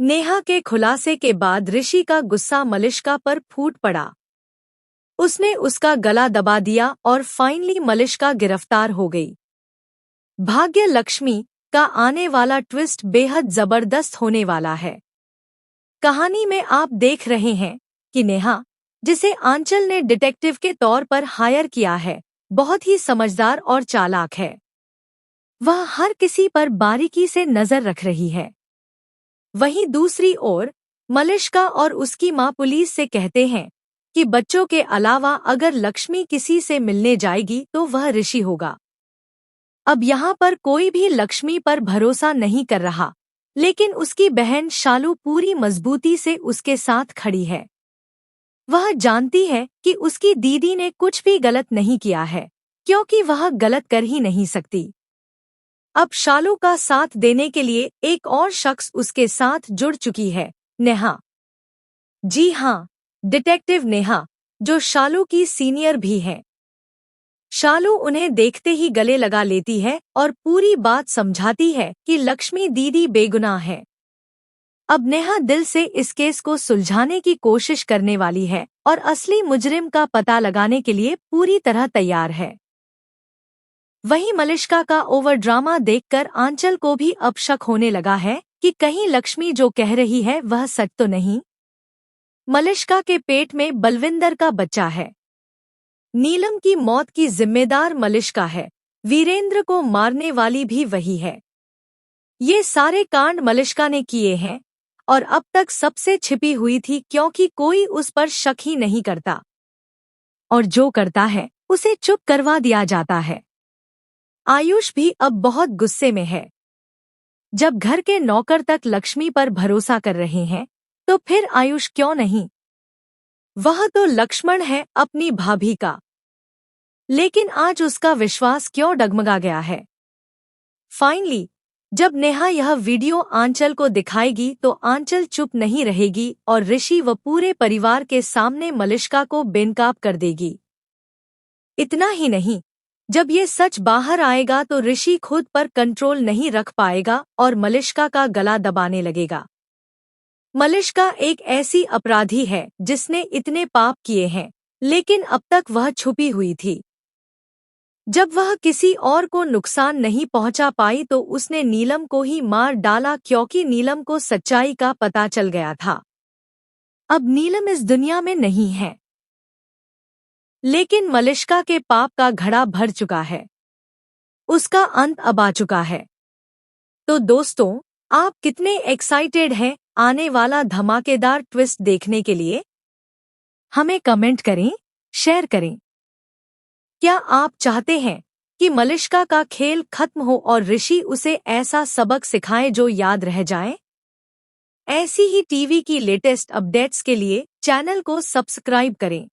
नेहा के खुलासे के बाद ऋषि का गुस्सा मलिष्का पर फूट पड़ा। उसने उसका गला दबा दिया और फाइनली मलिष्का गिरफ्तार हो गई। भाग्य लक्ष्मी का आने वाला ट्विस्ट बेहद जबरदस्त होने वाला है। कहानी में आप देख रहे हैं कि नेहा, जिसे आंचल ने डिटेक्टिव के तौर पर हायर किया है, बहुत ही समझदार और चालाक है। वह हर किसी पर बारीकी से नजर रख रही है। वहीं दूसरी ओर मलिष्का और उसकी मां पुलिस से कहते हैं कि बच्चों के अलावा अगर लक्ष्मी किसी से मिलने जाएगी तो वह ऋषि होगा। अब यहाँ पर कोई भी लक्ष्मी पर भरोसा नहीं कर रहा, लेकिन उसकी बहन शालू पूरी मजबूती से उसके साथ खड़ी है। वह जानती है कि उसकी दीदी ने कुछ भी गलत नहीं किया है, क्योंकि वह गलत कर ही नहीं सकती। अब शालू का साथ देने के लिए एक और शख्स उसके साथ जुड़ चुकी है, नेहा। जी हाँ, डिटेक्टिव नेहा, जो शालू की सीनियर भी है। शालू उन्हें देखते ही गले लगा लेती है और पूरी बात समझाती है कि लक्ष्मी दीदी बेगुनाह है। अब नेहा दिल से इस केस को सुलझाने की कोशिश करने वाली है और असली मुजरिम का पता लगाने के लिए पूरी तरह तैयार है। वहीं मलिष्का का ओवर ड्रामा देखकर आंचल को भी अब शक होने लगा है कि कहीं लक्ष्मी जो कह रही है वह सच तो नहीं। मलिष्का के पेट में बलविंदर का बच्चा है। नीलम की मौत की जिम्मेदार मलिष्का है। वीरेंद्र को मारने वाली भी वही है। ये सारे कांड मलिष्का ने किए हैं और अब तक सबसे छिपी हुई थी, क्योंकि कोई उस पर शक ही नहीं करता, और जो करता है उसे चुप करवा दिया जाता है। आयुष भी अब बहुत गुस्से में है। जब घर के नौकर तक लक्ष्मी पर भरोसा कर रहे हैं, तो फिर आयुष क्यों नहीं? वह तो लक्ष्मण है अपनी भाभी का। लेकिन आज उसका विश्वास क्यों डगमगा गया है? फाइनली जब नेहा यह वीडियो आंचल को दिखाएगी तो आंचल चुप नहीं रहेगी और ऋषि व पूरे परिवार के सामने मलिष्का को बेनकाब कर देगी। इतना ही नहीं, जब ये सच बाहर आएगा तो ऋषि खुद पर कंट्रोल नहीं रख पाएगा और मलिष्का का गला दबाने लगेगा। मलिष्का एक ऐसी अपराधी है जिसने इतने पाप किए हैं, लेकिन अब तक वह छुपी हुई थी। जब वह किसी और को नुकसान नहीं पहुंचा पाई तो उसने नीलम को ही मार डाला, क्योंकि नीलम को सच्चाई का पता चल गया था। अब नीलम इस दुनिया में नहीं है, लेकिन मलिष्का के पाप का घड़ा भर चुका है। उसका अंत अब आ चुका है। तो दोस्तों, आप कितने एक्साइटेड हैं आने वाला धमाकेदार ट्विस्ट देखने के लिए? हमें कमेंट करें, शेयर करें। क्या आप चाहते हैं कि मलिष्का का खेल खत्म हो और ऋषि उसे ऐसा सबक सिखाए जो याद रह जाए? ऐसी ही टीवी की लेटेस्ट अपडेट्स के लिए चैनल को सब्सक्राइब करें।